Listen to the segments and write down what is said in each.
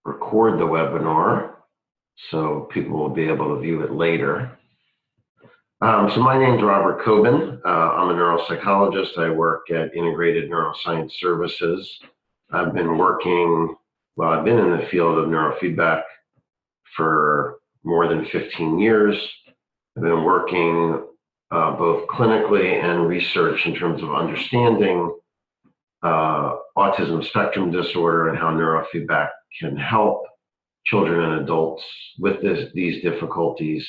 record the webinar so people will be able to view it later. So my name is Robert Coben. I'm a neuropsychologist. I work at Integrated Neuroscience Services. I've been in the field of neurofeedback for more than 15 years. I've been working both clinically and research in terms of understanding autism spectrum disorder and how neurofeedback can help children and adults with these difficulties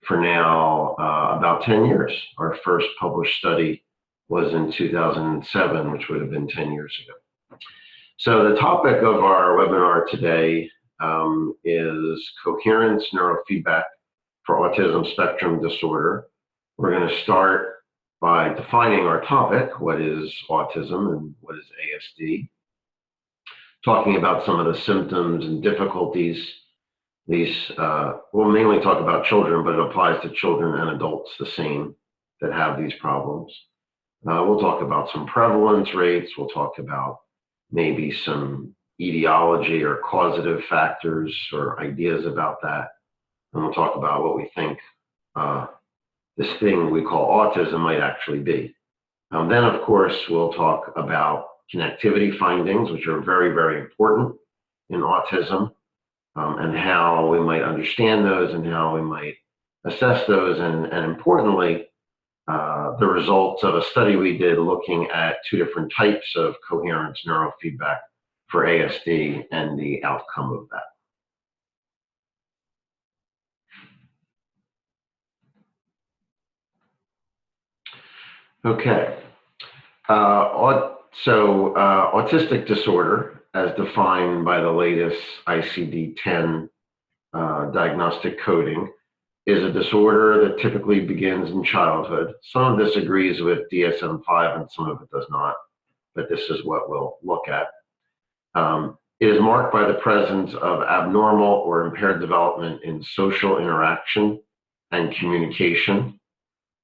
for now about 10 years. Our first published study was in 2007, which would have been 10 years ago. So the topic of our webinar today is coherence neurofeedback for autism spectrum disorder. We're going to start by defining our topic, what is autism and what is ASD, talking about some of the symptoms and difficulties. We'll mainly talk about children, but it applies to children and adults the same that have these problems. We'll talk about some prevalence rates. We'll talk about maybe some etiology or causative factors or ideas about that. And we'll talk about what we think this thing we call autism might actually be. Then, of course, we'll talk about connectivity findings, which are very, very important in autism, and how we might understand those and how we might assess those, and importantly, the results of a study we did looking at two different types of coherence neurofeedback for ASD and the outcome of that. Okay, autistic disorder, as defined by the latest ICD-10 diagnostic coding, is a disorder that typically begins in childhood. Some of this agrees with DSM-5 and some of it does not, but this is what we'll look at. It is marked by the presence of abnormal or impaired development in social interaction and communication,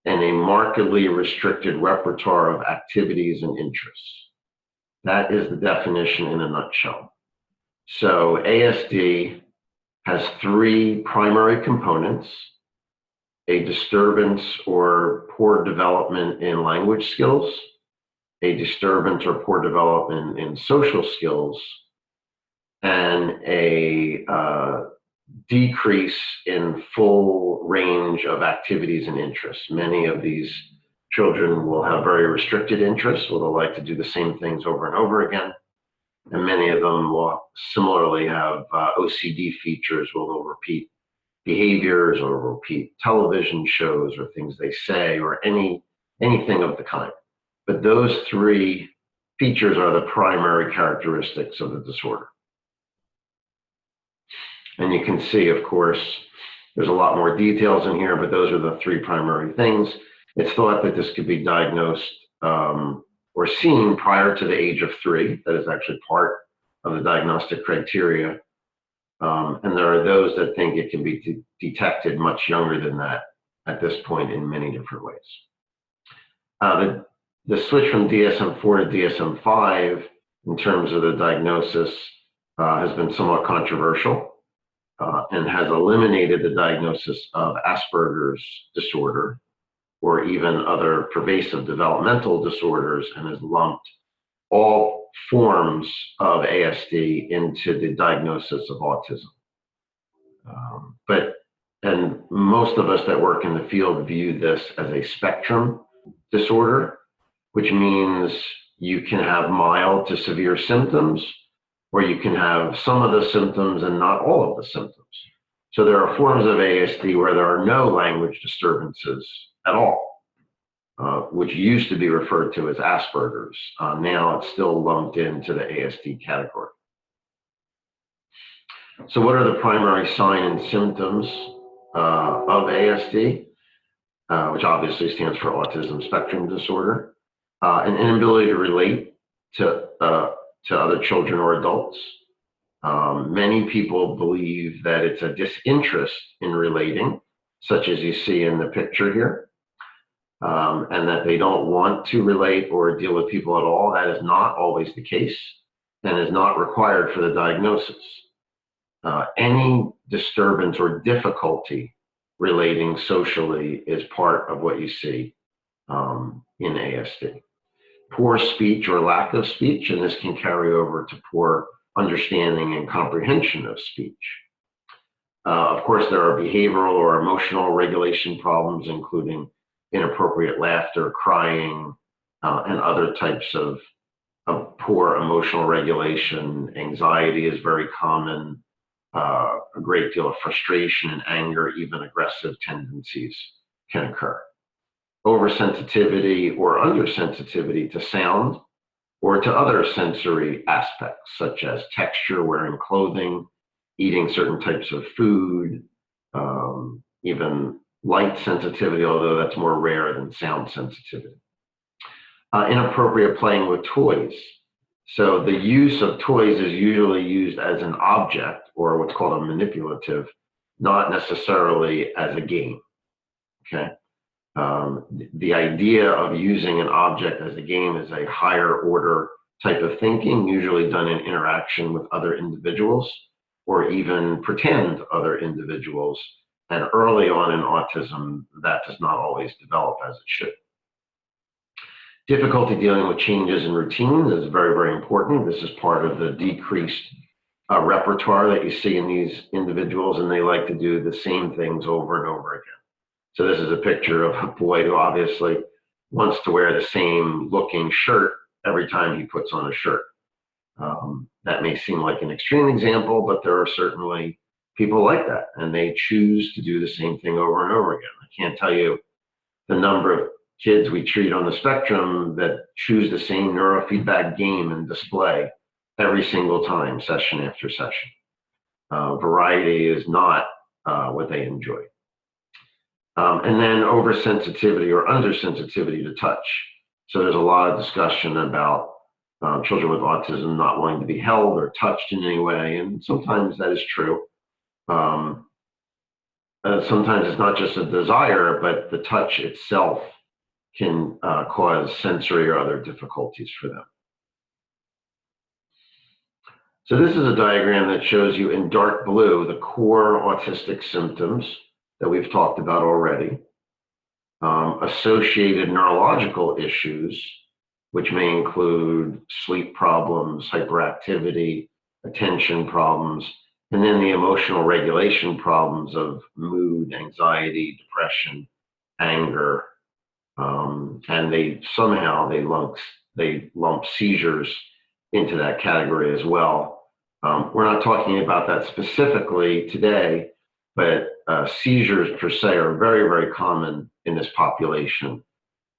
and a markedly restricted repertoire of activities and interests. That is the definition in a nutshell. So ASD has three primary components: a disturbance or poor development in language skills, a disturbance or poor development in social skills, and a decrease in full range of activities and interests. Many of these children will have very restricted interests, where they'll like to do the same things over and over again. And many of them will similarly have OCD features, where they'll repeat behaviors or repeat television shows or things they say or anything of the kind. But those three features are the primary characteristics of the disorder. And you can see, of course, there's a lot more details in here, but those are the three primary things. It's thought that this could be diagnosed or seen prior to the age of 3. That is actually part of the diagnostic criteria. And there are those that think it can be detected much younger than that at this point in many different ways. The switch from DSM-4 to DSM-5 in terms of the diagnosis has been somewhat controversial. And has eliminated the diagnosis of Asperger's disorder or even other pervasive developmental disorders, and has lumped all forms of ASD into the diagnosis of autism. And most of us that work in the field view this as a spectrum disorder, which means you can have mild to severe symptoms, or you can have some of the symptoms and not all of the symptoms. So there are forms of ASD where there are no language disturbances at all, which used to be referred to as Asperger's. Now it's still lumped into the ASD category. So what are the primary signs and symptoms of ASD, which obviously stands for autism spectrum disorder? An inability to relate to other children or adults. Many people believe that it's a disinterest in relating, such as you see in the picture here, and that they don't want to relate or deal with people at all. That is not always the case and is not required for the diagnosis. Any disturbance or difficulty relating socially is part of what you see in ASD. Poor speech or lack of speech, and this can carry over to poor understanding and comprehension of speech. Of course, there are behavioral or emotional regulation problems, including inappropriate laughter, crying, and other types of poor emotional regulation. Anxiety is very common. A great deal of frustration and anger, even aggressive tendencies can occur. Oversensitivity or undersensitivity to sound or to other sensory aspects, such as texture, wearing clothing, eating certain types of food, even light sensitivity, although that's more rare than sound sensitivity. Inappropriate playing with toys. So the use of toys is usually used as an object, or what's called a manipulative, not necessarily as a game, okay? The idea of using an object as a game is a higher order type of thinking, usually done in interaction with other individuals, or even pretend other individuals. And early on in autism, that does not always develop as it should. Difficulty dealing with changes in routine is very, very important. This is part of the decreased repertoire that you see in these individuals, and they like to do the same things over and over again. So this is a picture of a boy who obviously wants to wear the same looking shirt every time he puts on a shirt. That may seem like an extreme example, but there are certainly people like that, and they choose to do the same thing over and over again. I can't tell you the number of kids we treat on the spectrum that choose the same neurofeedback game and display every single time, session after session. Variety is not what they enjoy. And then oversensitivity or undersensitivity to touch. So there's a lot of discussion about children with autism not wanting to be held or touched in any way, and sometimes that is true. Sometimes it's not just a desire, but the touch itself can cause sensory or other difficulties for them. So this is a diagram that shows you in dark blue the core autistic symptoms that we've talked about already. Associated neurological issues, which may include sleep problems, hyperactivity, attention problems, and then the emotional regulation problems of mood, anxiety, depression, anger, and they lump seizures into that category as well. We're not talking about that specifically today, but seizures per se are very, very common in this population.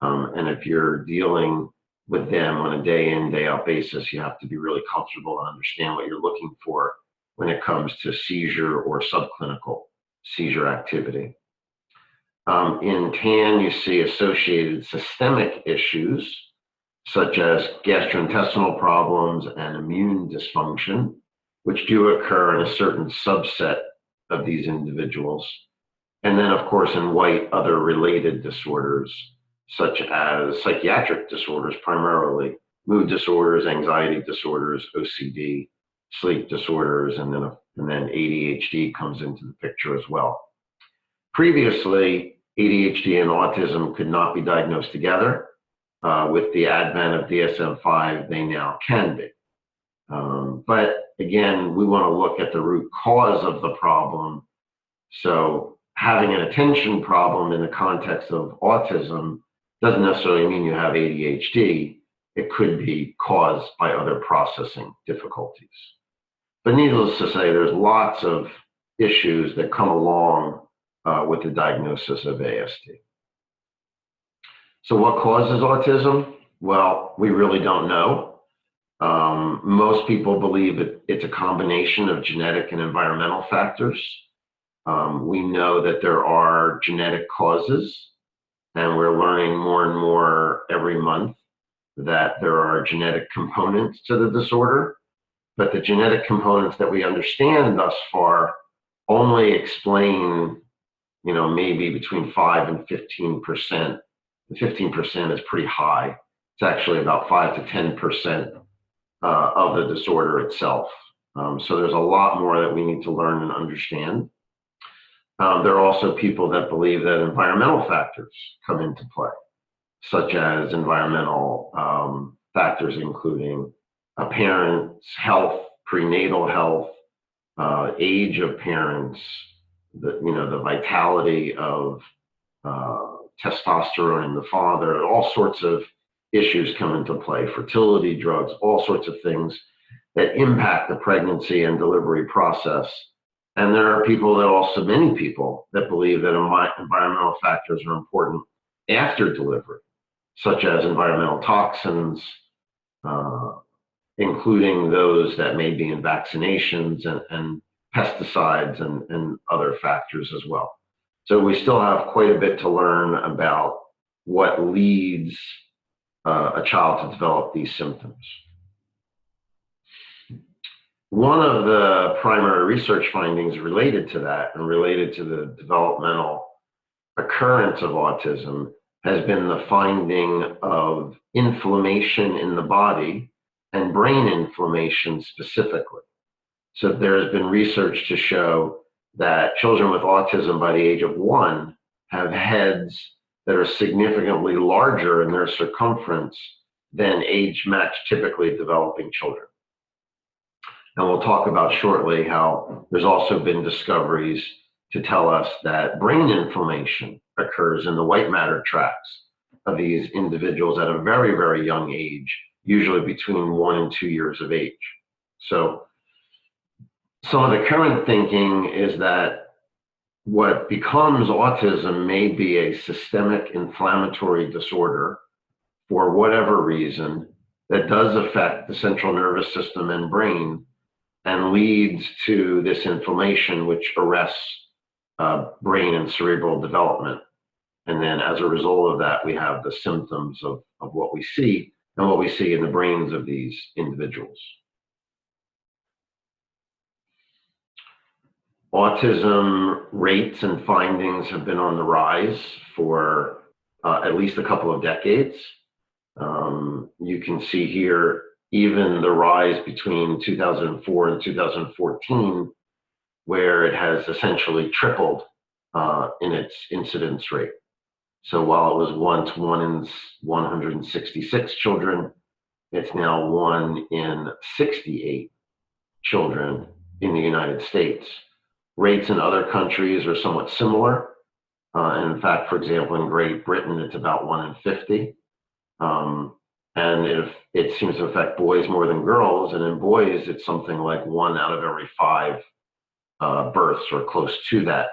And if you're dealing with them on a day in, day out basis, you have to be really comfortable and understand what you're looking for when it comes to seizure or subclinical seizure activity. In tan, you see associated systemic issues such as gastrointestinal problems and immune dysfunction, which do occur in a certain subset of these individuals. And then, of course, in white, other related disorders, such as psychiatric disorders, primarily mood disorders, anxiety disorders, OCD, sleep disorders, and then ADHD comes into the picture as well. Previously, ADHD and autism could not be diagnosed together. With the advent of DSM-5, they now can be. But again, we want to look at the root cause of the problem. So having an attention problem in the context of autism doesn't necessarily mean you have ADHD. It could be caused by other processing difficulties. But needless to say, there's lots of issues that come along with the diagnosis of ASD. So what causes autism? Well, we really don't know. Most people believe it's a combination of genetic and environmental factors. We know that there are genetic causes, and we're learning more and more every month that there are genetic components to the disorder. But the genetic components that we understand thus far only explain, maybe between 5 and 15%. The 15% is pretty high. It's actually about 5 to 10% of the disorder itself. So there's a lot more that we need to learn and understand. There are also people that believe that environmental factors come into play, such as environmental factors including a parent's health, prenatal health, age of parents, the vitality of testosterone in the father, all sorts of issues come into play, fertility drugs, all sorts of things that impact the pregnancy and delivery process. And there are people that also, many people that believe that environmental factors are important after delivery, such as environmental toxins, including those that may be in vaccinations and pesticides and other factors as well. So we still have quite a bit to learn about what leads a child to develop these symptoms. One of the primary research findings related to that and related to the developmental occurrence of autism has been the finding of inflammation in the body and brain inflammation specifically. So there has been research to show that children with autism by the age of 1 have heads that are significantly larger in their circumference than age-matched typically developing children. And we'll talk about shortly how there's also been discoveries to tell us that brain inflammation occurs in the white matter tracts of these individuals at a very, very young age, usually between 1 and 2 years of age. So some of the current thinking is that what becomes autism may be a systemic inflammatory disorder for whatever reason that does affect the central nervous system and brain and leads to this inflammation, which arrests brain and cerebral development. And then as a result of that, we have the symptoms of what we see and what we see in the brains of these individuals. Autism rates and findings have been on the rise for at least a couple of decades. You can see here even the rise between 2004 and 2014, where it has essentially tripled in its incidence rate. So while it was 1 to 1 in 166 children, it's now 1 in 68 children in the United States. Rates in other countries are somewhat similar. And in fact, for example, in Great Britain, it's about 1 in 50. And if it seems to affect boys more than girls, and in boys, it's something like 1 out of every 5 births or close to that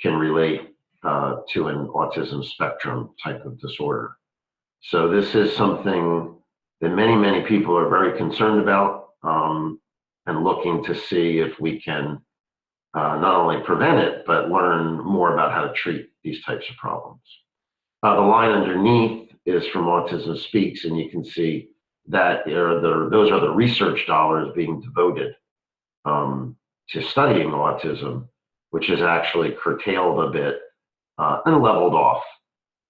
can relate to an autism spectrum type of disorder. So this is something that many, many people are very concerned about and looking to see if we can not only prevent it, but learn more about how to treat these types of problems. The line underneath is from Autism Speaks, and you can see that those are the research dollars being devoted to studying autism, which is actually curtailed a bit and leveled off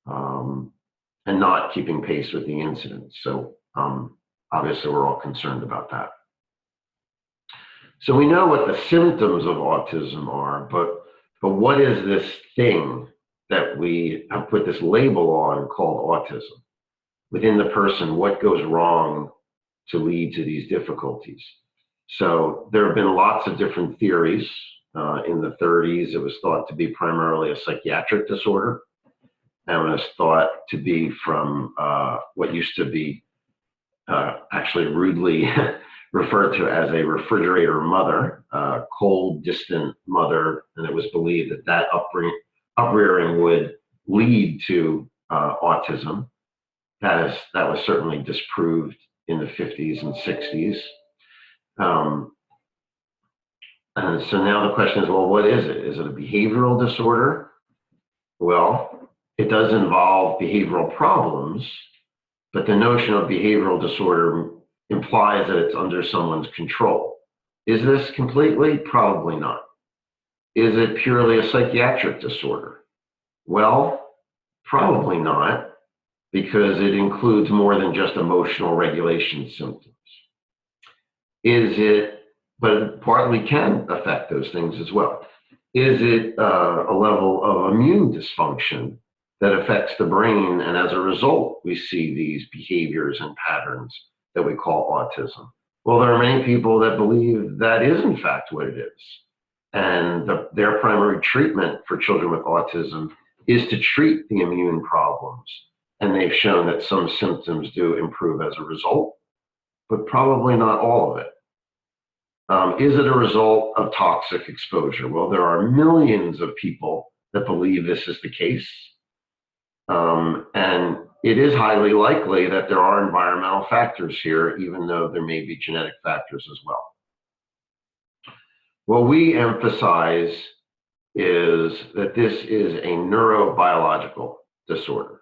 and not keeping pace with the incidence. So obviously we're all concerned about that. So we know what the symptoms of autism are, but what is this thing that we have put this label on called autism? Within the person, what goes wrong to lead to these difficulties? So there have been lots of different theories. In the 30s, it was thought to be primarily a psychiatric disorder, and it was thought to be from what used to be actually rudely referred to as a refrigerator mother, cold, distant mother, and it was believed that that uprearing would lead to autism. That was certainly disproved in the 50s and 60s. And so now the question is, well, what is it? Is it a behavioral disorder? Well, it does involve behavioral problems, but the notion of behavioral disorder implies that it's under someone's control. Is this completely? Probably not. Is it purely a psychiatric disorder? Well, probably not, because it includes more than just emotional regulation symptoms. Is it but it partly can affect those things as well. Is it a level of immune dysfunction that affects the brain, and as a result, we see these behaviors and patterns that we call autism? Well, there are many people that believe that is in fact what it is. And their primary treatment for children with autism is to treat the immune problems. And they've shown that some symptoms do improve as a result, but probably not all of it. Is it a result of toxic exposure? Well, there are millions of people that believe this is the case. And it is highly likely that there are environmental factors here, even though there may be genetic factors as well. What we emphasize is that this is a neurobiological disorder,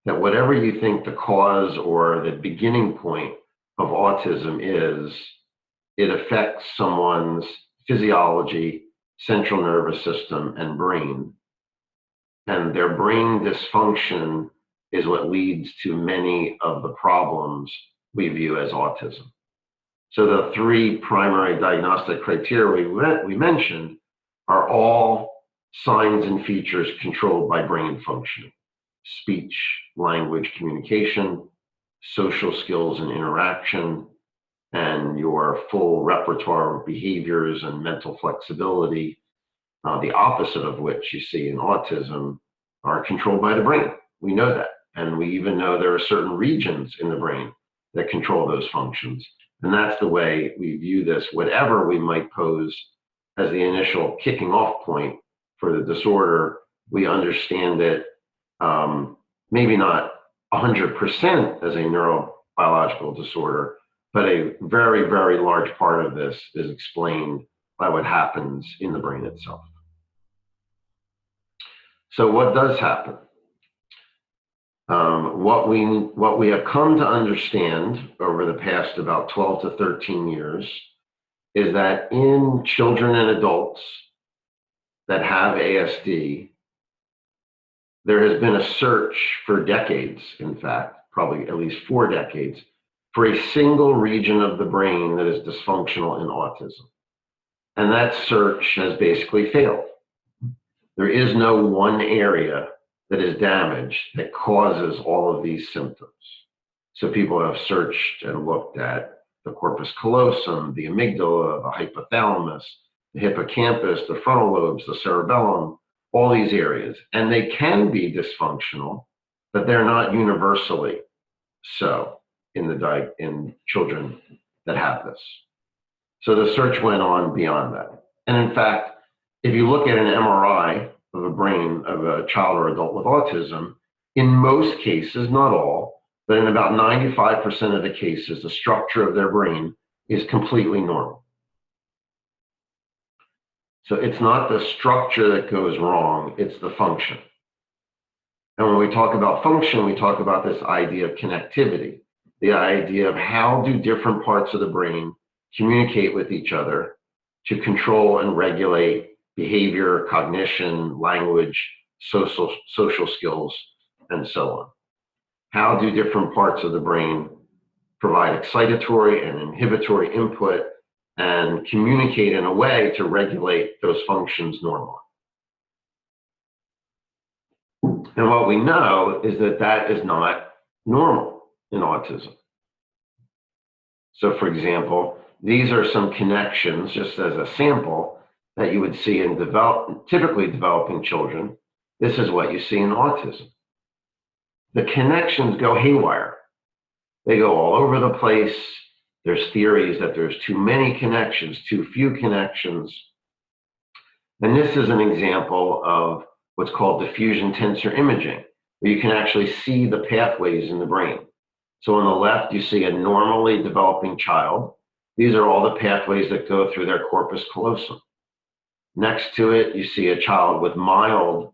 that whatever you think the cause or the beginning point of autism is, it affects someone's physiology, central nervous system, and brain. And their brain dysfunction is what leads to many of the problems we view as autism. So the three primary diagnostic criteria we mentioned are all signs and features controlled by brain functioning: speech, language, communication, social skills and interaction, and your full repertoire of behaviors and mental flexibility, the opposite of which you see in autism, are controlled by the brain. We know that. And we even know there are certain regions in the brain that control those functions. And that's the way we view this. Whatever we might pose as the initial kicking off point for the disorder, we understand it maybe not 100% as a neurobiological disorder, but a very, very large part of this is explained by what happens in the brain itself. So what does happen? What we have come to understand over the past about 12 to 13 years is that in children and adults that have ASD, there has been a search for decades, in fact, probably at least 4 decades, for a single region of the brain that is dysfunctional in autism. And that search has basically failed. There is no one area that is damaged that causes all of these symptoms. So people have searched and looked at the corpus callosum, the amygdala, the hypothalamus, the hippocampus, the frontal lobes, the cerebellum, all these areas. And they can be dysfunctional, but they're not universally so in children that have this. So the search went on beyond that. And in fact, if you look at an MRI of a brain of a child or adult with autism, in most cases, not all, but in about 95% of the cases, the structure of their brain is completely normal. So it's not the structure that goes wrong, it's the function. And when we talk about function, we talk about this idea of connectivity, the idea of how do different parts of the brain communicate with each other to control and regulate behavior, cognition, language, social skills, and so on. How do different parts of the brain provide excitatory and inhibitory input and communicate in a way to regulate those functions normally? And what we know is that that is not normal in autism. So for example, these are some connections, just as a sample, that you would see in typically developing children. This is what you see in autism. The connections go haywire. They go all over the place. There's theories that there's too many connections, too few connections. And this is an example of what's called diffusion tensor imaging, where you can actually see the pathways in the brain. So on the left, you see a normally developing child. These are all the pathways that go through their corpus callosum. Next to it, you see a child with mild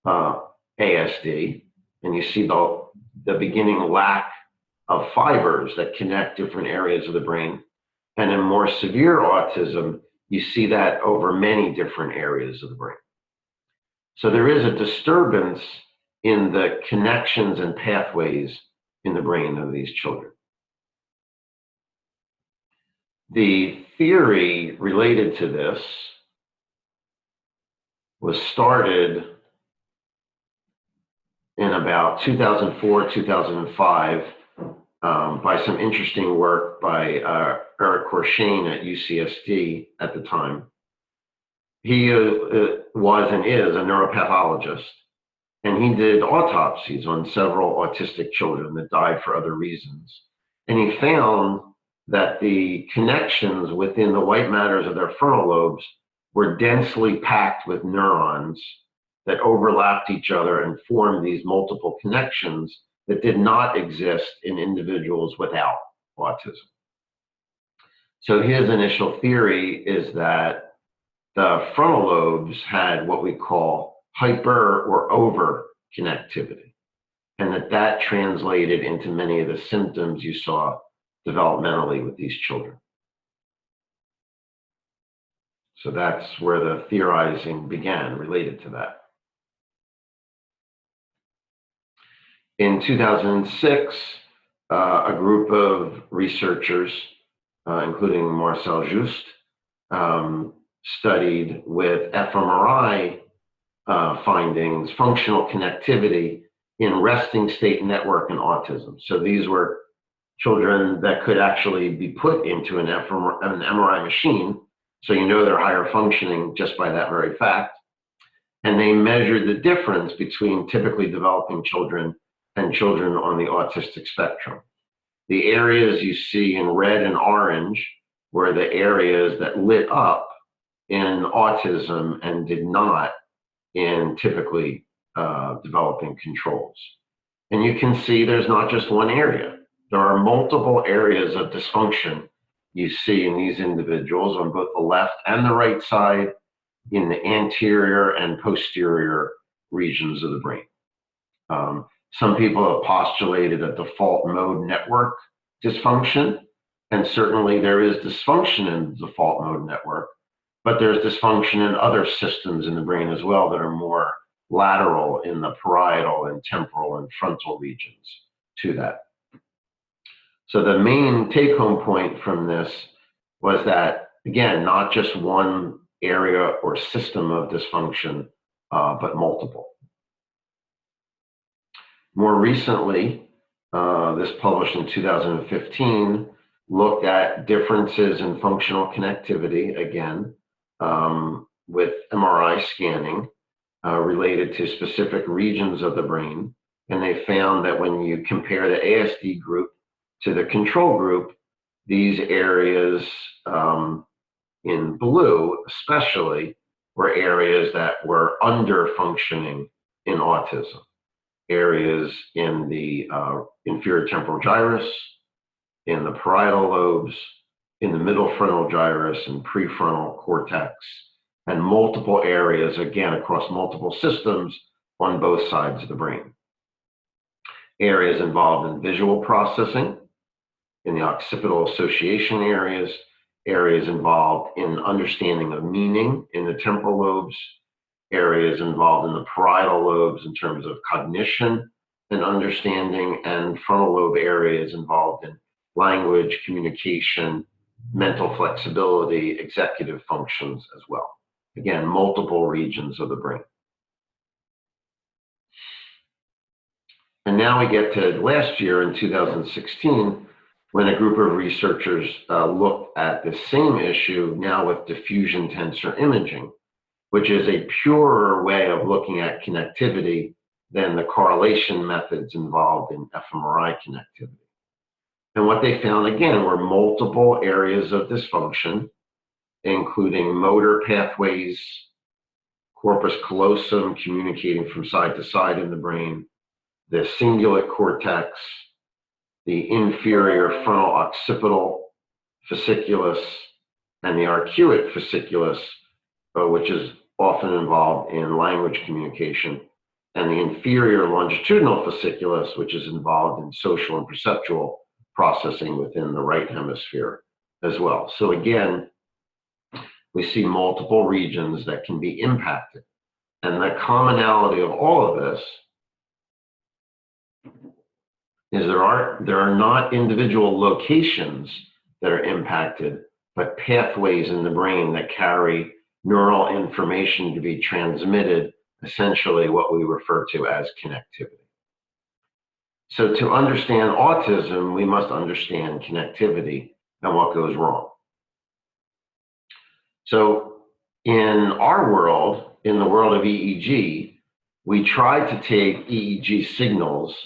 ASD, and you see the beginning lack of fibers that connect different areas of the brain. And in more severe autism, you see that over many different areas of the brain. So there is a disturbance in the connections and pathways in the brain of these children. The theory related to this was started in about 2004, 2005 by some interesting work by Eric Courchain at UCSD at the time. He was and is a neuropathologist, and he did autopsies on several autistic children that died for other reasons. And he found that the connections within the white matters of their frontal lobes were densely packed with neurons that overlapped each other and formed these multiple connections that did not exist in individuals without autism. So his initial theory is that the frontal lobes had what we call hyper or over connectivity, and that translated into many of the symptoms you saw developmentally with these children. So that's where the theorizing began related to that. In 2006, a group of researchers, including Marcel Juste, studied with fMRI findings, functional connectivity in resting state network and autism. So these were children that could actually be put into an MRI machine, so you know they're higher functioning just by that very fact. And they measured the difference between typically developing children and children on the autistic spectrum. The areas you see in red and orange were the areas that lit up in autism and did not in typically developing controls. And you can see there's not just one area. There are multiple areas of dysfunction you see in these individuals on both the left and the right side, in the anterior and posterior regions of the brain. Some people have postulated a default mode network dysfunction, and certainly there is dysfunction in the default mode network, but there's dysfunction in other systems in the brain as well that are more lateral in the parietal and temporal and frontal regions to that. So the main take-home point from this was that, again, not just one area or system of dysfunction, but multiple. More recently, this published in 2015, looked at differences in functional connectivity, again, with MRI scanning related to specific regions of the brain. And they found that when you compare the ASD group to the control group, these areas in blue especially were areas that were under functioning in autism. Areas in the inferior temporal gyrus, in the parietal lobes, in the middle frontal gyrus and prefrontal cortex, and multiple areas, again, across multiple systems on both sides of the brain. Areas involved in visual processing, in the occipital association areas, areas involved in understanding of meaning in the temporal lobes, areas involved in the parietal lobes in terms of cognition and understanding, and frontal lobe areas involved in language, communication, mental flexibility, executive functions as well. Again, multiple regions of the brain. And now we get to last year in 2016, when a group of researchers looked at the same issue now with diffusion tensor imaging, which is a purer way of looking at connectivity than the correlation methods involved in fMRI connectivity. And what they found, again, were multiple areas of dysfunction, including motor pathways, corpus callosum communicating from side to side in the brain, the cingulate cortex, the inferior frontal occipital fasciculus, and the arcuate fasciculus, which is often involved in language communication, and the inferior longitudinal fasciculus, which is involved in social and perceptual processing within the right hemisphere as well. So again, we see multiple regions that can be impacted. And the commonality of all of this is there are not individual locations that are impacted, but pathways in the brain that carry neural information to be transmitted, essentially what we refer to as connectivity. So to understand autism, we must understand connectivity and what goes wrong. So in our world, in the world of EEG, we try to take EEG signals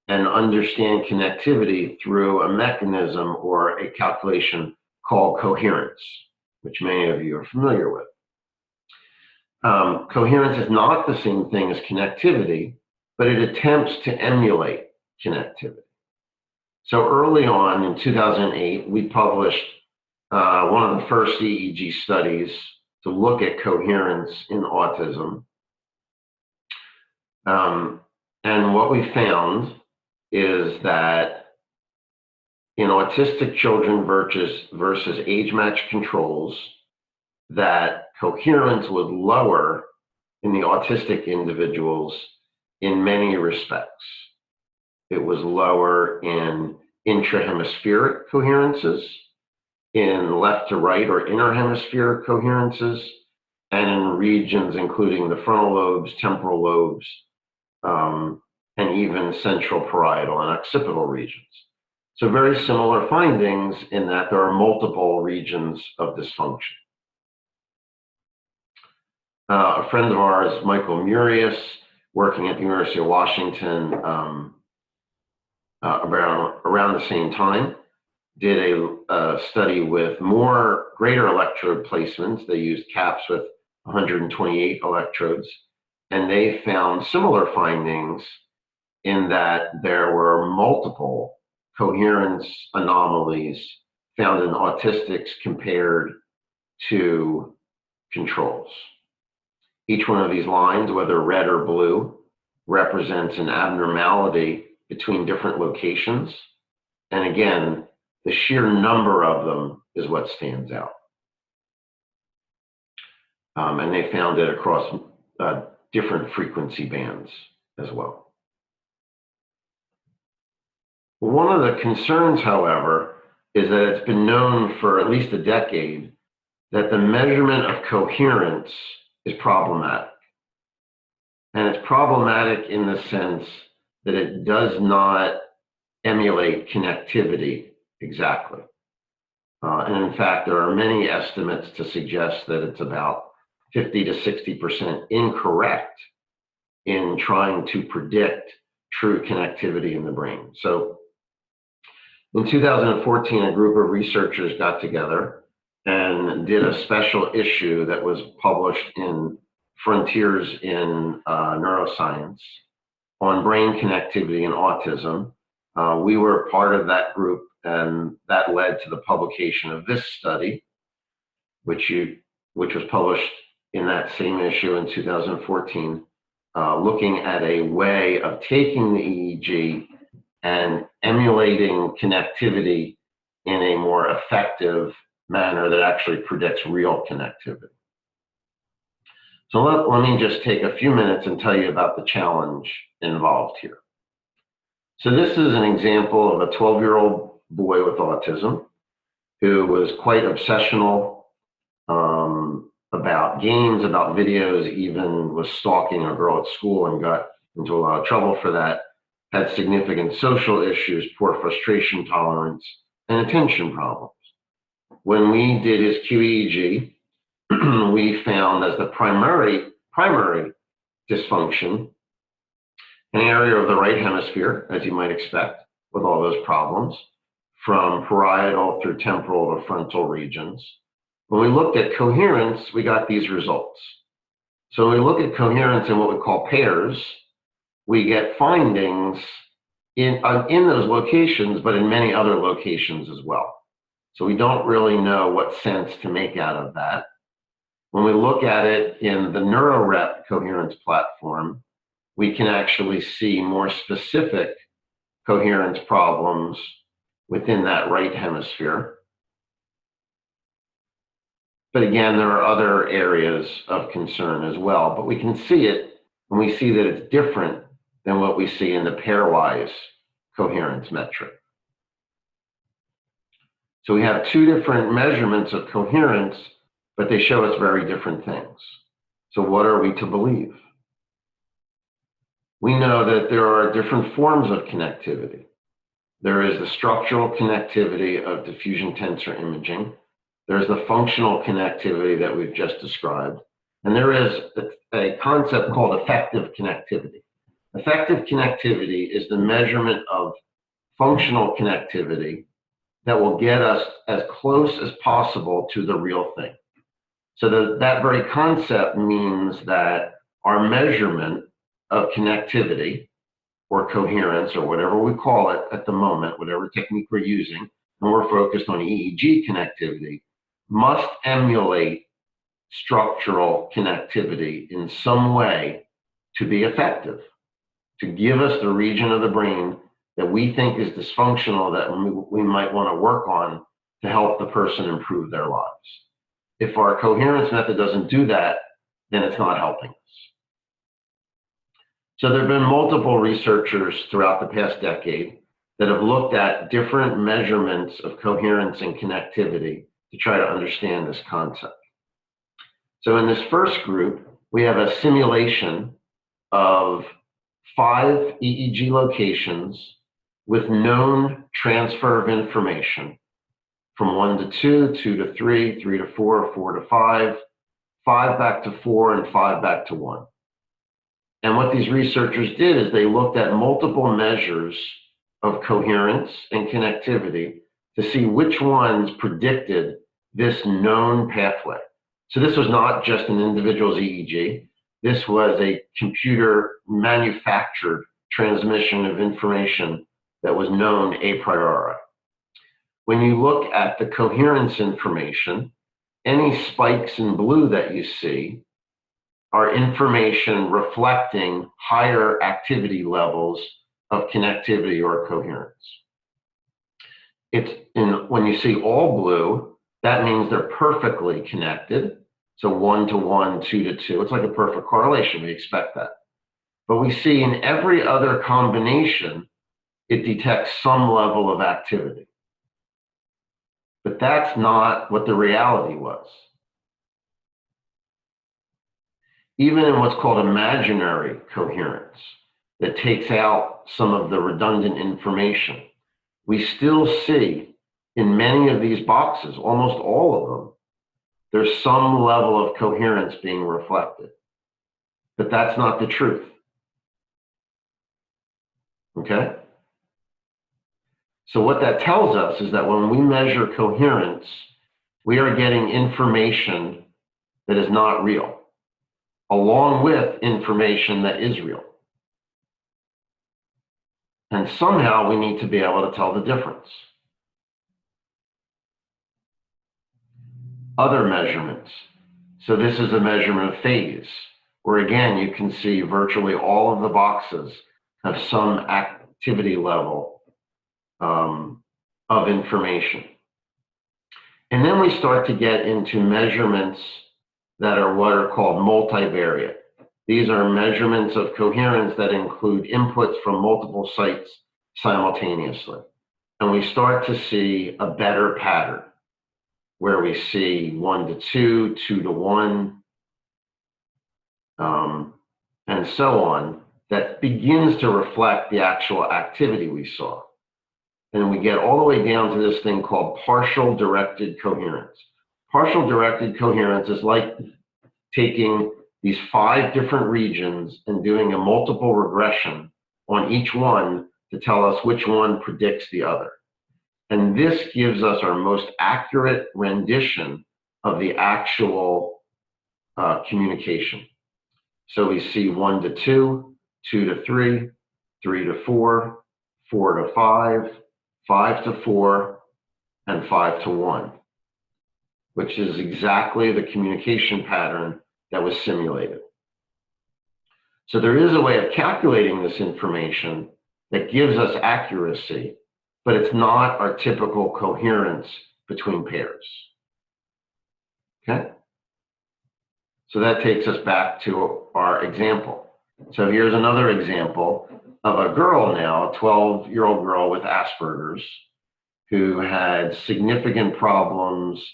and understand connectivity through a mechanism or a calculation called coherence, which many of you are familiar with. Coherence is not the same thing as connectivity, but it attempts to emulate connectivity. So early on in 2008, we published one of the first EEG studies to look at coherence in autism. And what we found is that in autistic children versus age-matched controls, that coherence was lower in the autistic individuals in many respects. It was lower in intrahemispheric coherences, in left to right or interhemispheric coherences, and in regions including the frontal lobes, temporal lobes, and even central parietal and occipital regions. So very similar findings in that there are multiple regions of dysfunction. A friend of ours, Michael Murius, working at the University of Washington around the same time, did a study with greater electrode placements. They used caps with 128 electrodes, and they found similar findings in that there were multiple coherence anomalies found in autistics compared to controls. Each one of these lines, whether red or blue, represents an abnormality between different locations. And again, the sheer number of them is what stands out. And they found it across different frequency bands as well. One of the concerns, however, is that it's been known for at least a decade that the measurement of coherence is problematic. And it's problematic in the sense that it does not emulate connectivity exactly. And in fact, there are many estimates to suggest that it's about 50 to 60% incorrect in trying to predict true connectivity in the brain. So in 2014, a group of researchers got together and did a special issue that was published in Frontiers in Neuroscience on brain connectivity and autism. We were part of that group, and that led to the publication of this study, which was published in that same issue in 2014, looking at a way of taking the EEG and emulating connectivity in a more effective manner that actually predicts real connectivity. So let me just take a few minutes and tell you about the challenge involved here. So this is an example of a 12-year-old boy with autism who was quite obsessional about games, about videos, even was stalking a girl at school and got into a lot of trouble for that, had significant social issues, poor frustration tolerance, and attention problems. When we did his QEEG, we found as the primary dysfunction an area of the right hemisphere, as you might expect, with all those problems, from parietal through temporal to frontal regions. When we looked at coherence, we got these results. So when we look at coherence in what we call pairs, we get findings in those locations, but in many other locations as well. So we don't really know what sense to make out of that. When we look at it in the NeuroRep coherence platform, we can actually see more specific coherence problems within that right hemisphere. But again, there are other areas of concern as well, but we can see it when we see that it's different than what we see in the pairwise coherence metric. So we have two different measurements of coherence, but they show us very different things. So what are we to believe? We know that there are different forms of connectivity. There is the structural connectivity of diffusion tensor imaging. There's the functional connectivity that we've just described. And there is a concept called effective connectivity. Effective connectivity is the measurement of functional connectivity that will get us as close as possible to the real thing. So that very concept means that our measurement of connectivity or coherence or whatever we call it at the moment, whatever technique we're using, and we're focused on EEG connectivity, must emulate structural connectivity in some way to be effective, to give us the region of the brain that we think is dysfunctional that we might want to work on to help the person improve their lives. If our coherence method doesn't do that, then it's not helping us. So there have been multiple researchers throughout the past decade that have looked at different measurements of coherence and connectivity to try to understand this concept. So in this first group, we have a simulation of 5 EEG locations with known transfer of information from 1 to 2, 2 to 3, 3 to 4, 4 to 5, 5 back to 4, and 5 back to 1. And what these researchers did is they looked at multiple measures of coherence and connectivity to see which ones predicted this known pathway. So this was not just an individual's EEG. This was a computer manufactured transmission of information that was known a priori. When you look at the coherence information, any spikes in blue that you see are information reflecting higher activity levels of connectivity or coherence. When you see all blue, that means they're perfectly connected. So 1 to 1, 2 to 2. It's like a perfect correlation. We expect that. But we see in every other combination, it detects some level of activity. But that's not what the reality was. Even in what's called imaginary coherence, that takes out some of the redundant information, we still see in many of these boxes, almost all of them, there's some level of coherence being reflected. But that's not the truth. Okay? So what that tells us is that when we measure coherence, we are getting information that is not real, along with information that is real. And somehow we need to be able to tell the difference. Other measurements. So this is a measurement of phase, where again, you can see virtually all of the boxes have some activity level of information. And then we start to get into measurements that are what are called multivariate. These are measurements of coherence that include inputs from multiple sites simultaneously. And we start to see a better pattern where we see 1 to 2, 2 to 1, and so on, that begins to reflect the actual activity we saw. And we get all the way down to this thing called partial directed coherence. Partial directed coherence is like taking these 5 different regions and doing a multiple regression on each one to tell us which one predicts the other. And this gives us our most accurate rendition of the actual communication. So we see 1 to 2, 2 to 3, 3 to 4, 4 to 5, 5 to 4, and 5 to 1, which is exactly the communication pattern that was simulated. So there is a way of calculating this information that gives us accuracy, but it's not our typical coherence between pairs. Okay? So that takes us back to our example. So here's another example of a girl now, a 12-year-old girl with Asperger's, who had significant problems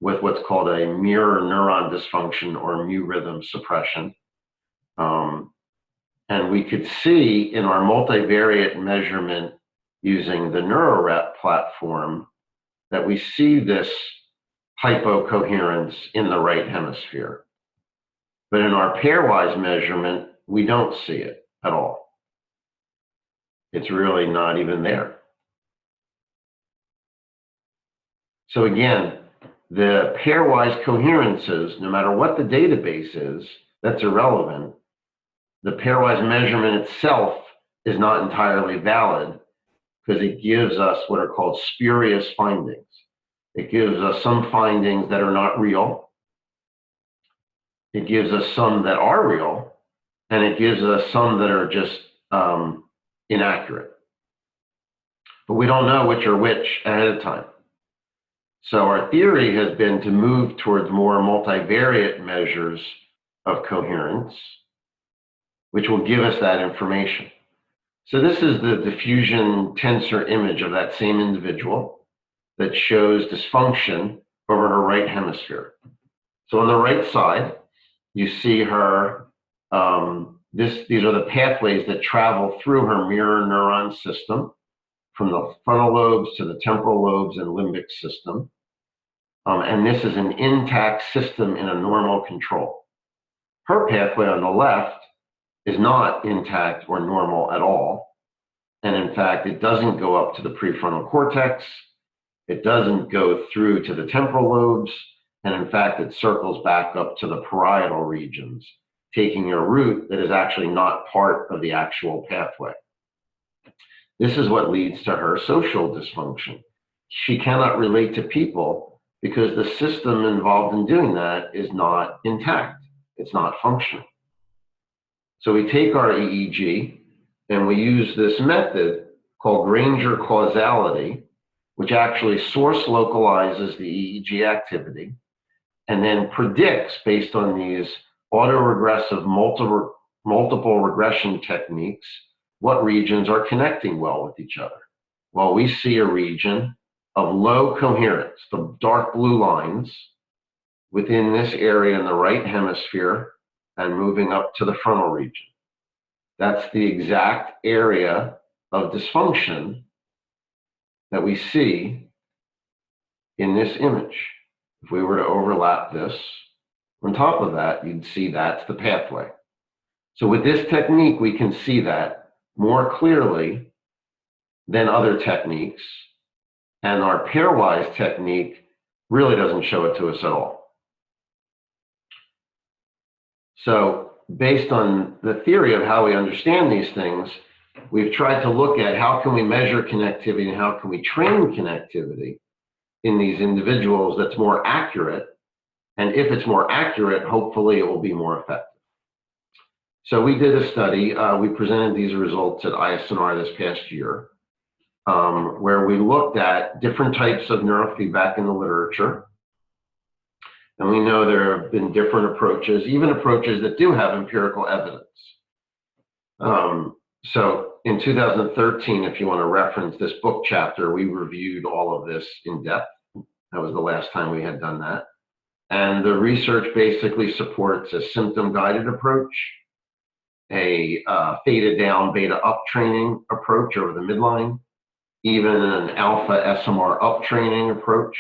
with what's called a mirror neuron dysfunction or mu rhythm suppression. And we could see in our multivariate measurement using the NeuroRep platform that we see this hypocoherence in the right hemisphere. But in our pairwise measurement, we don't see it at all. It's really not even there. So again, the pairwise coherences, no matter what the database is, that's irrelevant. The pairwise measurement itself is not entirely valid because it gives us what are called spurious findings. It gives us some findings that are not real. It gives us some that are real, and it gives us some that are just inaccurate. But we don't know which are which ahead of time. So our theory has been to move towards more multivariate measures of coherence, which will give us that information. So this is the diffusion tensor image of that same individual that shows dysfunction over her right hemisphere. So on the right side, you see her, these are the pathways that travel through her mirror neuron system, from the frontal lobes to the temporal lobes and limbic system. And this is an intact system in a normal control. Her pathway on the left is not intact or normal at all. And in fact, it doesn't go up to the prefrontal cortex. It doesn't go through to the temporal lobes. And in fact, it circles back up to the parietal regions, taking a route that is actually not part of the actual pathway. This is what leads to her social dysfunction. She cannot relate to people because the system involved in doing that is not intact. It's not functioning. So we take our EEG and we use this method called Granger causality, which actually source localizes the EEG activity and then predicts, based on these autoregressive multiple regression techniques, what regions are connecting well with each other. Well, we see a region of low coherence, the dark blue lines within this area in the right hemisphere and moving up to the frontal region. That's the exact area of dysfunction that we see in this image. If we were to overlap this, on top of that, you'd see that's the pathway. So with this technique, we can see that more clearly than other techniques. And our pairwise technique really doesn't show it to us at all. So based on the theory of how we understand these things, we've tried to look at how can we measure connectivity and how can we train connectivity in these individuals that's more accurate. And if it's more accurate, hopefully it will be more effective. So we did a study. We presented these results at ISNR this past year, where we looked at different types of neurofeedback in the literature. And we know there have been different approaches, even approaches that do have empirical evidence. So in 2013, if you want to reference this book chapter, we reviewed all of this in depth. That was the last time we had done that. And the research basically supports a symptom-guided approach, a theta down, beta up training approach over the midline, even an alpha SMR up training approach,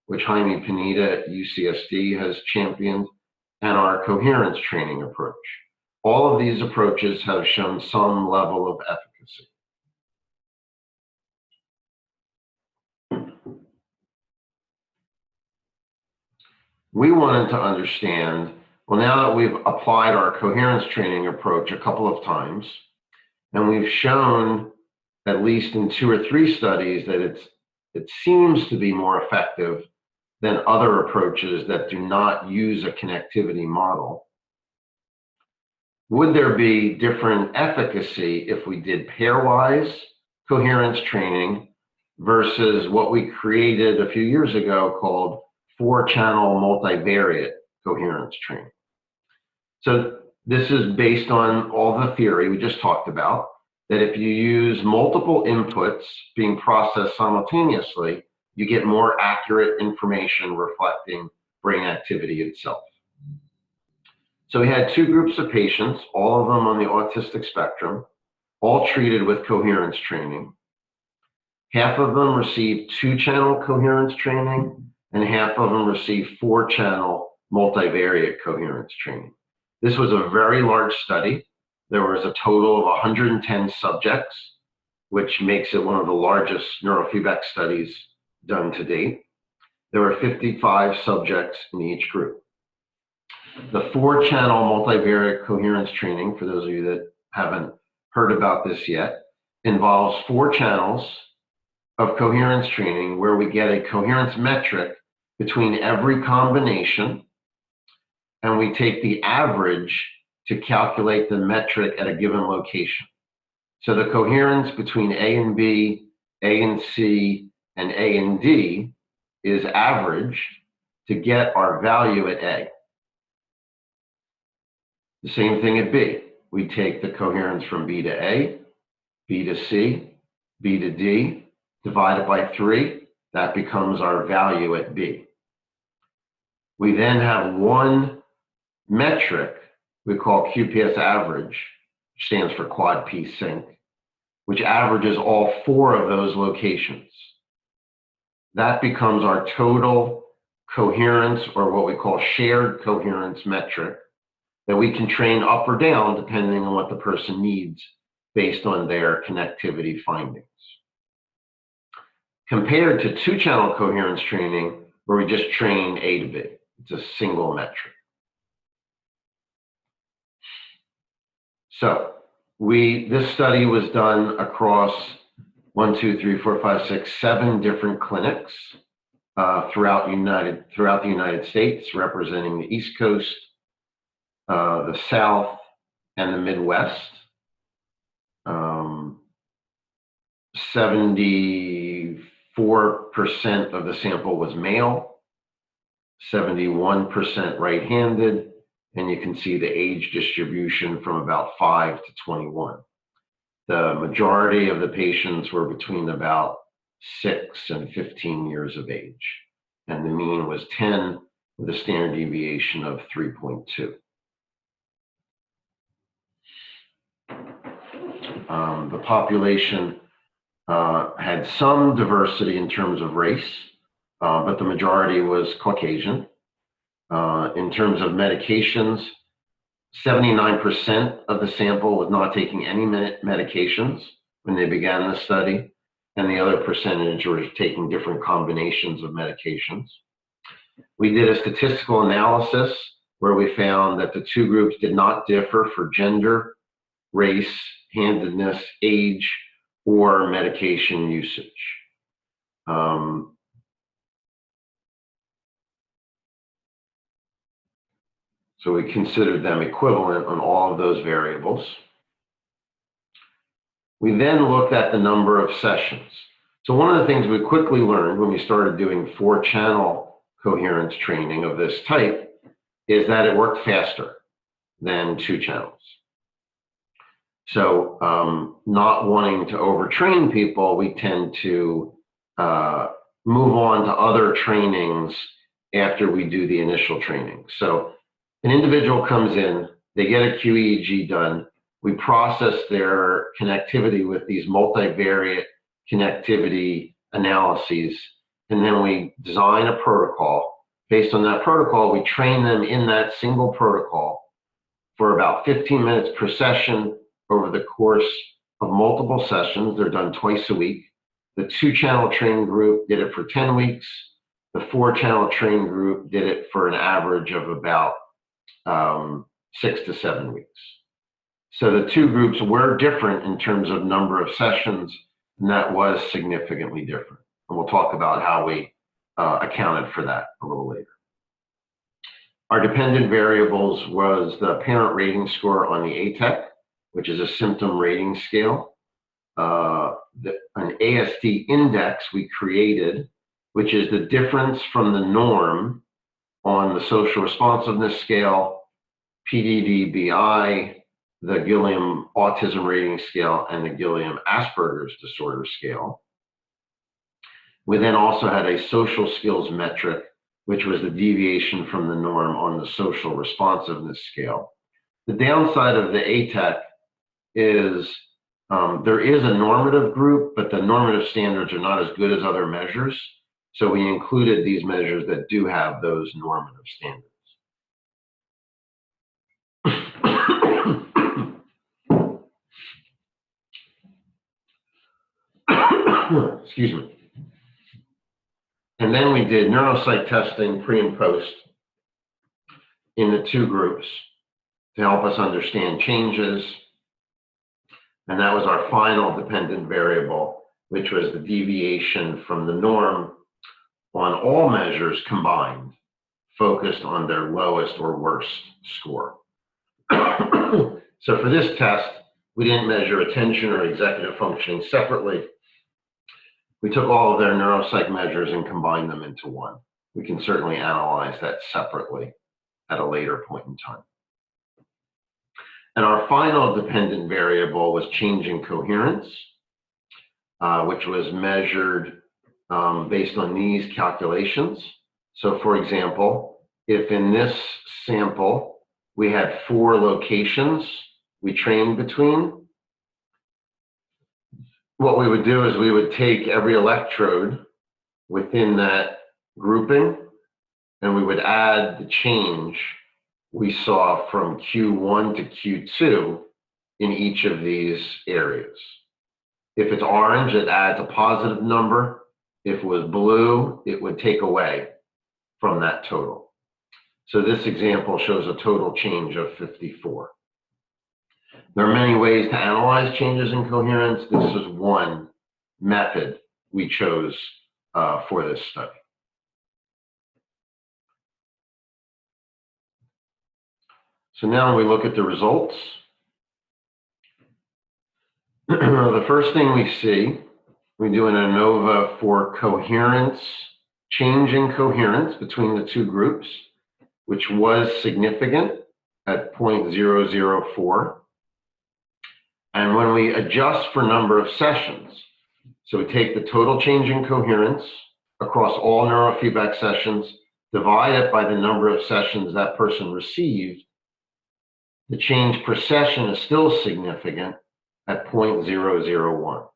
which Jaime Pineda at UCSD has championed, and our coherence training approach. All of these approaches have shown some level of efficacy. We wanted to understand, well, now that we've applied our coherence training approach a couple of times, and we've shown, at least in 2 or 3 studies, that it seems to be more effective than other approaches that do not use a connectivity model. Would there be different efficacy if we did pairwise coherence training versus what we created a few years ago called 4-channel multivariate coherence training? So this is based on all the theory we just talked about. that if you use multiple inputs being processed simultaneously, you get more accurate information reflecting brain activity itself. So we had two groups of patients, all of them on the autistic spectrum, all treated with coherence training. Half of them received 2-channel coherence training, and half of them received 4-channel multivariate coherence training. This was a very large study. There was a total of 110 subjects, which makes it one of the largest neurofeedback studies done to date. There were 55 subjects in each group. The 4-channel multivariate coherence training, for those of you that haven't heard about this yet, involves 4 channels of coherence training where we get a coherence metric between every combination, and we take the average to calculate the metric at a given location. So the coherence between A and B, A and C, and A and D is averaged to get our value at A. The same thing at B. We take the coherence from B to A, B to C, B to D, divide it by 3. That becomes our value at B. We then have one metric we call QPS average, which stands for quad P sync, which averages all 4 of those locations. That becomes our total coherence, or what we call shared coherence metric, that we can train up or down depending on what the person needs based on their connectivity findings. Compared to 2-channel coherence training, where we just train A to B. It's a single metric. So this study was done across 1, 2, 3, 4, 5, 6, 7 different clinics throughout the United States, representing the East Coast, the South, and the Midwest. 74% of the sample was male, 71% right-handed, and you can see the age distribution from about 5 to 21. The majority of the patients were between about 6 and 15 years of age, and the mean was 10 with a standard deviation of 3.2. The population had some diversity in terms of race, but the majority was Caucasian. In terms of medications, 79% of the sample was not taking any medications when they began the study, and the other percentage were taking different combinations of medications. We did a statistical analysis where we found that the 2 groups did not differ for gender, race, handedness, age, or medication usage. So we considered them equivalent on all of those variables. We then looked at the number of sessions. So one of the things we quickly learned when we started doing 4-channel coherence training of this type is that it worked faster than 2 channels. So not wanting to overtrain people, we tend to move on to other trainings after we do the initial training. So an individual comes in, they get a QEEG done, we process their connectivity with these multivariate connectivity analyses, and then we design a protocol. Based on that protocol, we train them in that single protocol for about 15 minutes per session over the course of multiple sessions. They're done twice a week. The 2-channel training group did it for 10 weeks. The 4-channel training group did it for an average of about 6 to 7 weeks. So the 2 groups were different in terms of number of sessions, and that was significantly different. And we'll talk about how we accounted for that a little later. Our dependent variables was the parent rating score on the ATEC, which is a symptom rating scale, an ASD index we created, which is the difference from the norm on the social responsiveness scale, PDD-BI, the Gilliam Autism Rating Scale and the Gilliam Asperger's Disorder Scale. We then also had a social skills metric, which was the deviation from the norm on the social responsiveness scale. The downside of the ATEC is there is a normative group, but the normative standards are not as good as other measures. So we included these measures that do have those normative standards. Excuse me. And then we did neuropsych testing pre and post in the two groups to help us understand changes. And that was our final dependent variable, which was the deviation from the norm on all measures combined, focused on their lowest or worst score. So for this test, we didn't measure attention or executive functioning separately. We took all of their neuropsych measures and combined them into one. We can certainly analyze that separately at a later point in time. And our final dependent variable was change in coherence, which was measured based on these calculations. So for example, if in this sample we had 4 locations we trained between, what we would do is we would take every electrode within that grouping and we would add the change we saw from Q1 to Q2 in each of these areas. If it's orange, it adds a positive number. If it was blue, it would take away from that total. So this example shows a total change of 54. There are many ways to analyze changes in coherence. This is one method we chose for this study. So now we look at the results. The first thing we see, we do an ANOVA for coherence, change in coherence between the two groups, which was significant at 0.004. And when we adjust for number of sessions, so we take the total change in coherence across all neurofeedback sessions, divide it by the number of sessions that person received, the change per session is still significant at 0.001.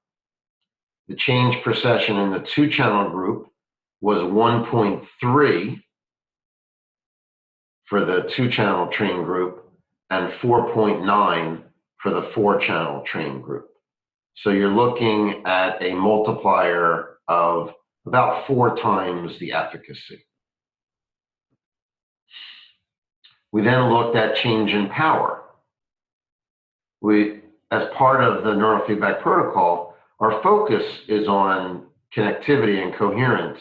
The change per session in the 2-channel group was 1.3 for the 2-channel train group and 4.9 for the 4-channel train group. So you're looking at a multiplier of about 4 times the efficacy. We then looked at change in power. As part of the neurofeedback protocol, our focus is on connectivity and coherence,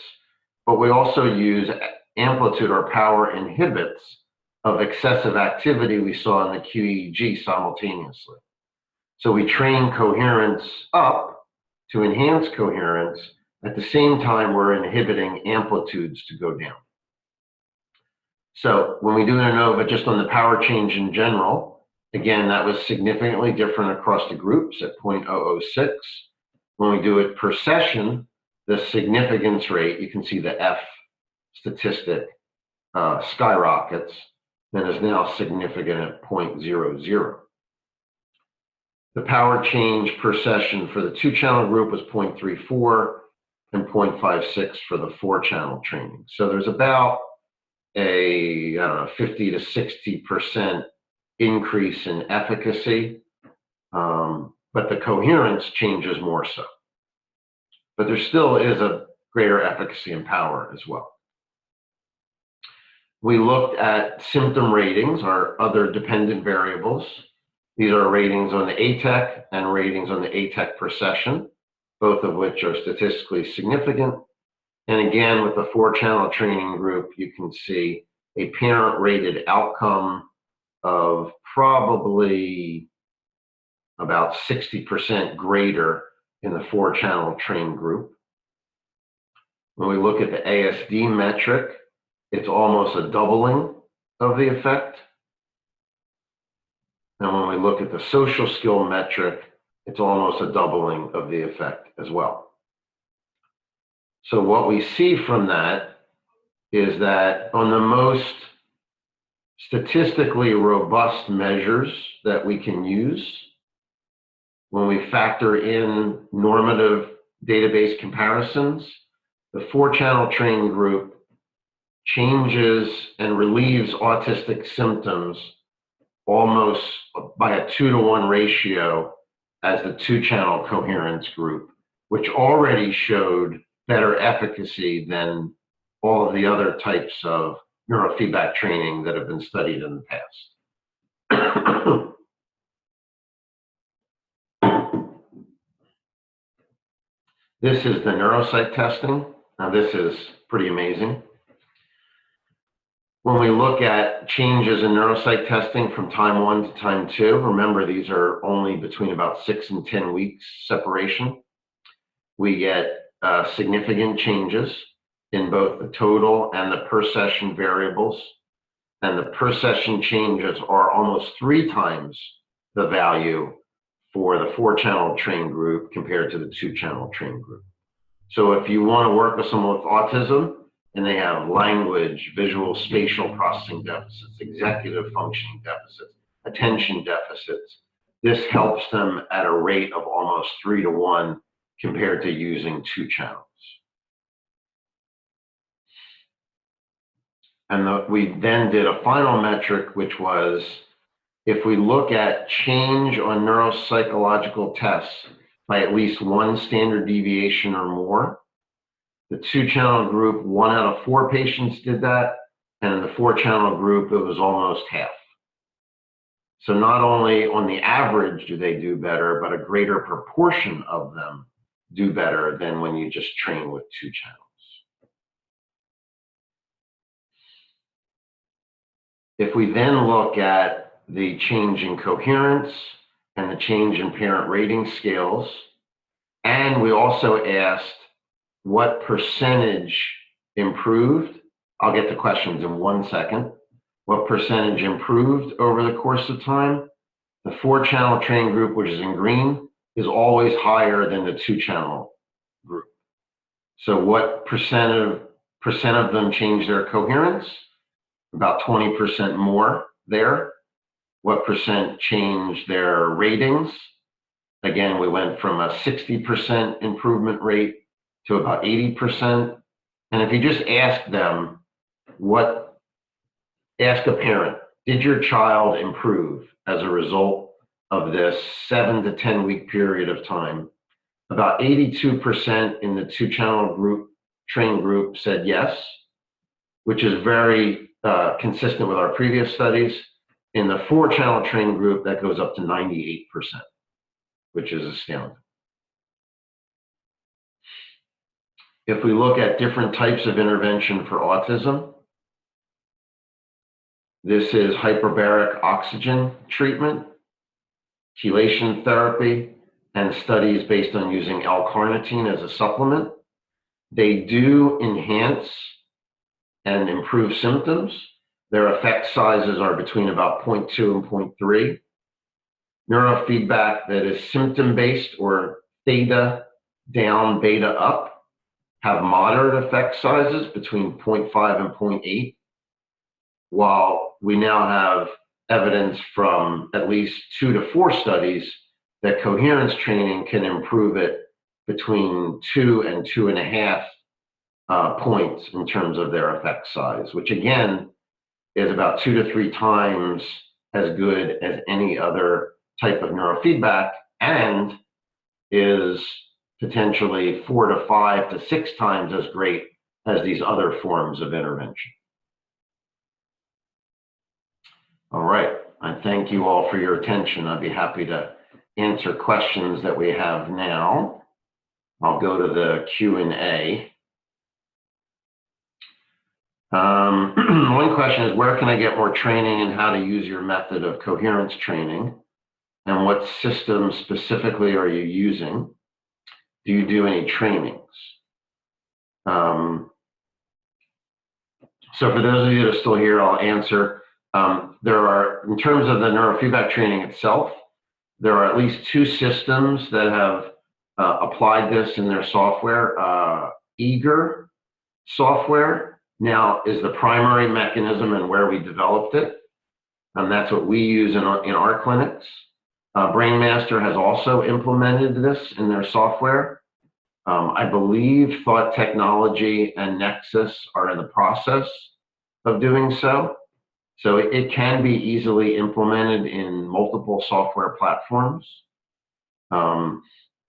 but we also use amplitude or power inhibits of excessive activity we saw in the QEEG simultaneously. So we train coherence up to enhance coherence. At the same time, we're inhibiting amplitudes to go down. So when we do an ANOVA just on the power change in general, again, that was significantly different across the groups at 0.006. When we do it per session, the significance rate, you can see the F statistic skyrockets and is now significant at 0.00. The power change per session for the 2-channel group was 0.34 and 0.56 for the 4-channel training. So there's about a 50 to 60% increase in efficacy, but the coherence changes more so. But there still is a greater efficacy and power as well. We looked at symptom ratings, our other dependent variables. These are ratings on the ATEC and ratings on the ATEC per session, both of which are statistically significant. And again, with the 4-channel training group, you can see a parent-rated outcome of probably about 60% greater in the 4-channel train group. When we look at the ASD metric, it's almost a doubling of the effect. And when we look at the social skill metric, it's almost a doubling of the effect as well. So what we see from that is that on the most statistically robust measures that we can use, when we factor in normative database comparisons, the 4-channel trained group changes and relieves autistic symptoms almost by a 2-to-1 ratio as the 2-channel coherence group, which already showed better efficacy than all of the other types of neurofeedback training that have been studied in the past. This is the neuropsych testing. Now this is pretty amazing. When we look at changes in neuropsych testing from time 1 to time 2, remember these are only between about 6 and 10 weeks separation, we get significant changes in both the total and the per session variables. And the per session changes are almost 3 times the value for the 4-channel trained group compared to the 2-channel trained group. So if you want to work with someone with autism and they have language, visual, spatial processing deficits, executive functioning deficits, attention deficits, this helps them at a rate of almost 3-to-1 compared to using 2 channels. And we then did a final metric, which was if we look at change on neuropsychological tests by at least 1 standard deviation or more, the 2-channel group, 1 out of 4 patients did that, and in the 4-channel group, it was almost half. So not only on the average do they do better, but a greater proportion of them do better than when you just train with 2 channels. If we then look at the change in coherence and the change in parent rating scales, and we also asked what percentage improved. I'll get to questions in 1 second. What percentage improved over the course of time? The 4-channel trained group, which is in green, is always higher than the 2-channel group. So what percent of them change their coherence? About 20% more there. What percent change their ratings? Again, we went from a 60% improvement rate to about 80%. And if you just ask them, ask a parent, did your child improve as a result of this 7 to 10 week period of time? About 82% in the 2-channel group, trained group, said yes, which is very consistent with our previous studies. In the 4-channel trained group, that goes up to 98%, which is astounding. If we look at different types of intervention for autism, this is hyperbaric oxygen treatment, chelation therapy, and studies based on using L-carnitine as a supplement. They do enhance and improve symptoms. Their effect sizes are between about 0.2 and 0.3. Neurofeedback that is symptom-based or theta down, beta up have moderate effect sizes between 0.5 and 0.8, while we now have evidence from at least 2 to 4 studies that coherence training can improve it between 2 and 2.5 points in terms of their effect size, which again is about 2 to 3 times as good as any other type of neurofeedback and is potentially 4 to 5 to 6 times as great as these other forms of intervention. All right, I thank you all for your attention. I'd be happy to answer questions that we have now. I'll go to the Q&A. One question is, where can I get more training and how to use your method of coherence training? And what system specifically are you using? Do you do any trainings? So for those of you that are still here, I'll answer. There are, in terms of the neurofeedback training itself, there are at least 2 systems that have applied this in their software. Eager software now is the primary mechanism and where we developed it, and that's what we use in our clinics. Brainmaster has also implemented this in their software. I believe Thought Technology and Nexus are in the process of doing so. So it can be easily implemented in multiple software platforms.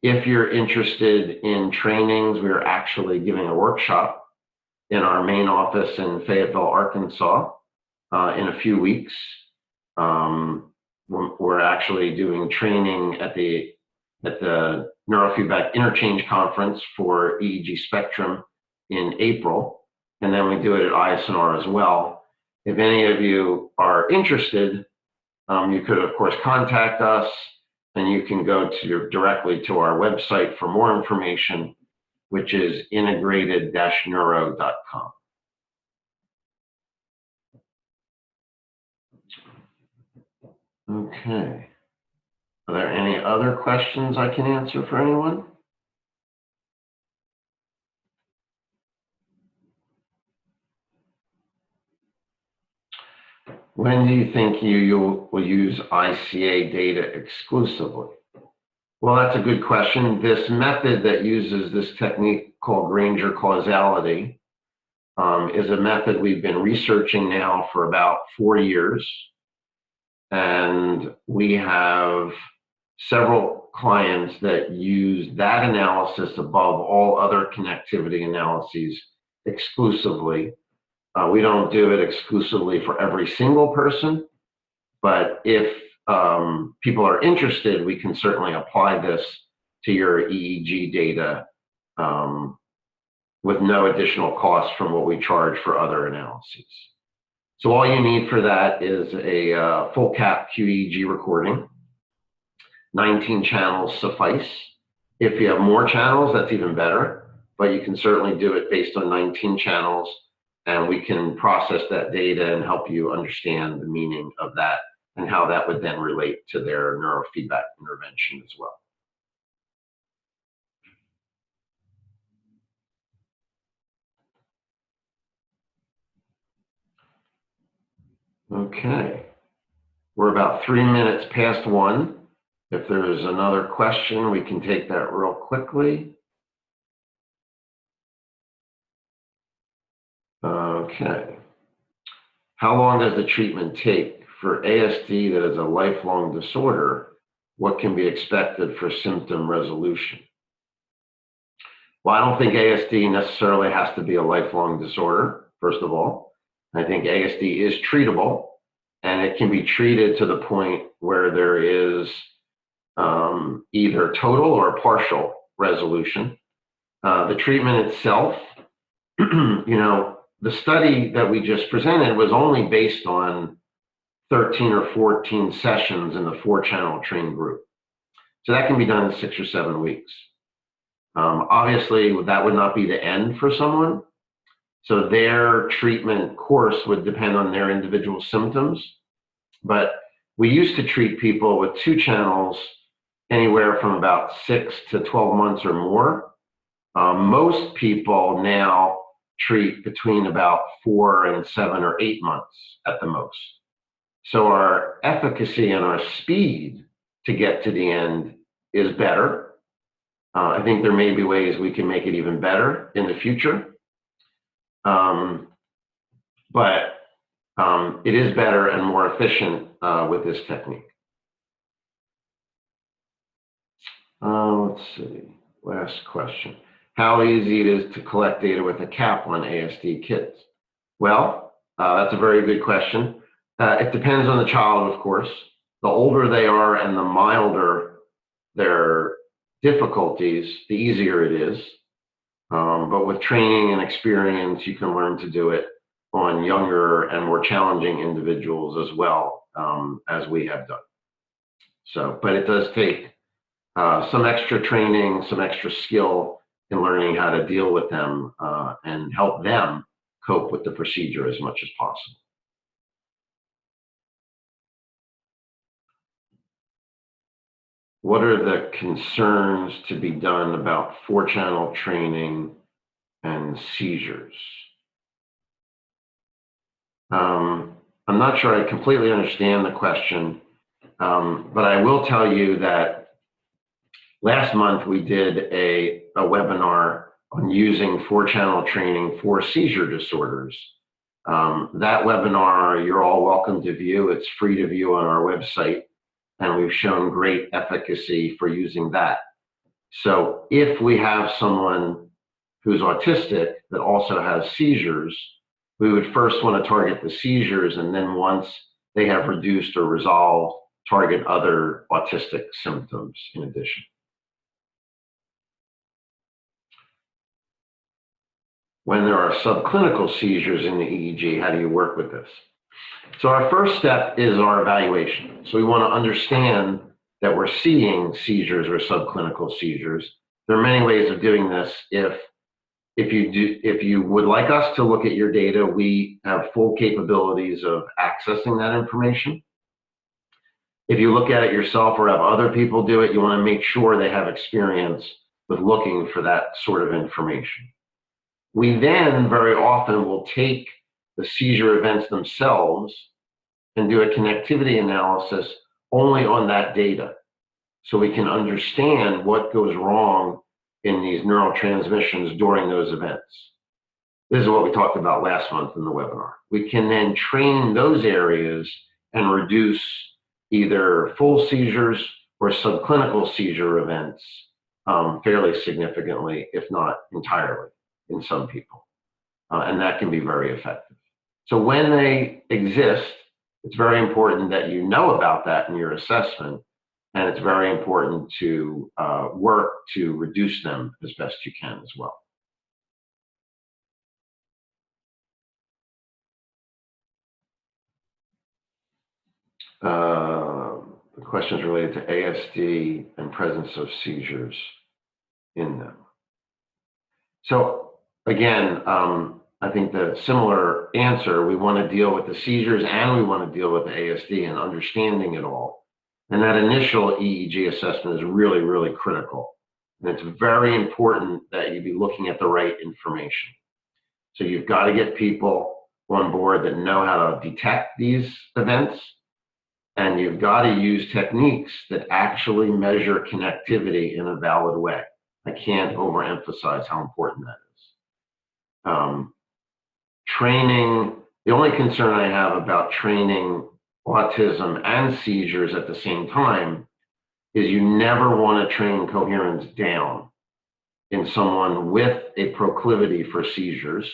If you're interested in trainings, we are actually giving a workshop in our main office in Fayetteville, Arkansas, in a few weeks. We're actually doing training at the Neurofeedback Interchange Conference for EEG Spectrum in April, and then we do it at ISNR as well. If any of you are interested, you could, of course, contact us, and you can go directly to our website for more information, which is integrated-neuro.com. Okay. Are there any other questions I can answer for anyone? When do you think you will use ICA data exclusively? Well, that's a good question. This method that uses this technique called Granger causality is a method we've been researching now for about 4 years. And we have several clients that use that analysis above all other connectivity analyses exclusively. We don't do it exclusively for every single person, but if people are interested, we can certainly apply this to your EEG data with no additional cost from what we charge for other analyses. So all you need for that is a full cap QEEG recording. 19 channels suffice. If you have more channels, that's even better, but you can certainly do it based on 19 channels, and we can process that data and help you understand the meaning of that and how that would then relate to their neurofeedback intervention as well. Okay, we're about 3 minutes past 1. If there's another question, we can take that real quickly. Okay. How long does the treatment take for ASD that is a lifelong disorder? What can be expected for symptom resolution? Well, I don't think ASD necessarily has to be a lifelong disorder, first of all. I think ASD is treatable, and it can be treated to the point where there is either total or partial resolution. The treatment itself, the study that we just presented was only based on 13 or 14 sessions in the 4-channel trained group. So that can be done in 6 or 7 weeks. Obviously, that would not be the end for someone. So their treatment course would depend on their individual symptoms. But we used to treat people with 2 channels anywhere from about 6 to 12 months or more. Most people now treat between about 4 and 7 or 8 months at the most. So our efficacy and our speed to get to the end is better. I think there may be ways we can make it even better in the future. But it is better and more efficient with this technique. Let's see, last question. How easy it is to collect data with a cap on ASD kids? Well, that's a very good question. It depends on the child, of course. The older they are and the milder their difficulties, the easier it is. But with training and experience, you can learn to do it on younger and more challenging individuals as well, as we have done. So, but it does take some extra training, some extra skill in learning how to deal with them and help them cope with the procedure as much as possible. what are the concerns to be done about 4-channel training and seizures? I'm not sure I completely understand the question, but I will tell you that last month we did a webinar on using 4-channel training for seizure disorders. That webinar, you're all welcome to view. It's free to view on our website, and we've shown great efficacy for using that. So if we have someone who's autistic that also has seizures, we would first want to target the seizures, and then once they have reduced or resolved, target other autistic symptoms in addition. When there are subclinical seizures in the EEG, how do you work with this? So our first step is our evaluation. So we want to understand that we're seeing seizures or subclinical seizures. There are many ways of doing this. If you would like us to look at your data, we have full capabilities of accessing that information. If you look at it yourself or have other people do it, you want to make sure they have experience with looking for that sort of information. We then very often will take the seizure events themselves and do a connectivity analysis only on that data, so we can understand what goes wrong in these neurotransmissions during those events. This is what we talked about last month in the webinar. We can then train those areas and reduce either full seizures or subclinical seizure events fairly significantly, if not entirely, in some people. And that can be very effective. So when they exist, it's very important that you know about that in your assessment, and it's very important to work to reduce them as best you can as well. The question is related to ASD and presence of seizures in them. So again, I think the similar answer, we want to deal with the seizures and we want to deal with the ASD and understanding it all. And that initial EEG assessment is really, really critical. And it's very important that you be looking at the right information. So you've got to get people on board that know how to detect these events, and you've got to use techniques that actually measure connectivity in a valid way. I can't overemphasize how important that is. Training, the only concern I have about training autism and seizures at the same time is you never want to train coherence down in someone with a proclivity for seizures,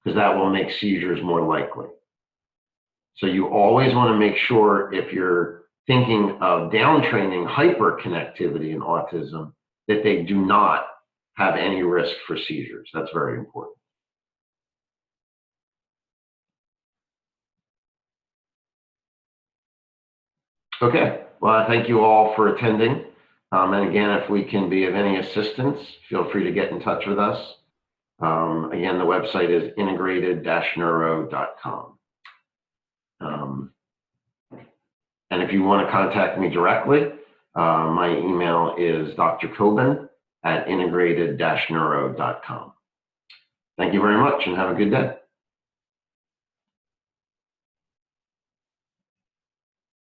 because that will make seizures more likely. So you always want to make sure, if you're thinking of downtraining hyperconnectivity in autism, that they do not have any risk for seizures. That's very important. Okay, well, thank you all for attending. And again, if we can be of any assistance, feel free to get in touch with us. Again, the website is integrated-neuro.com. And if you want to contact me directly, my email is drcoben@integrated-neuro.com. Thank you very much and have a good day.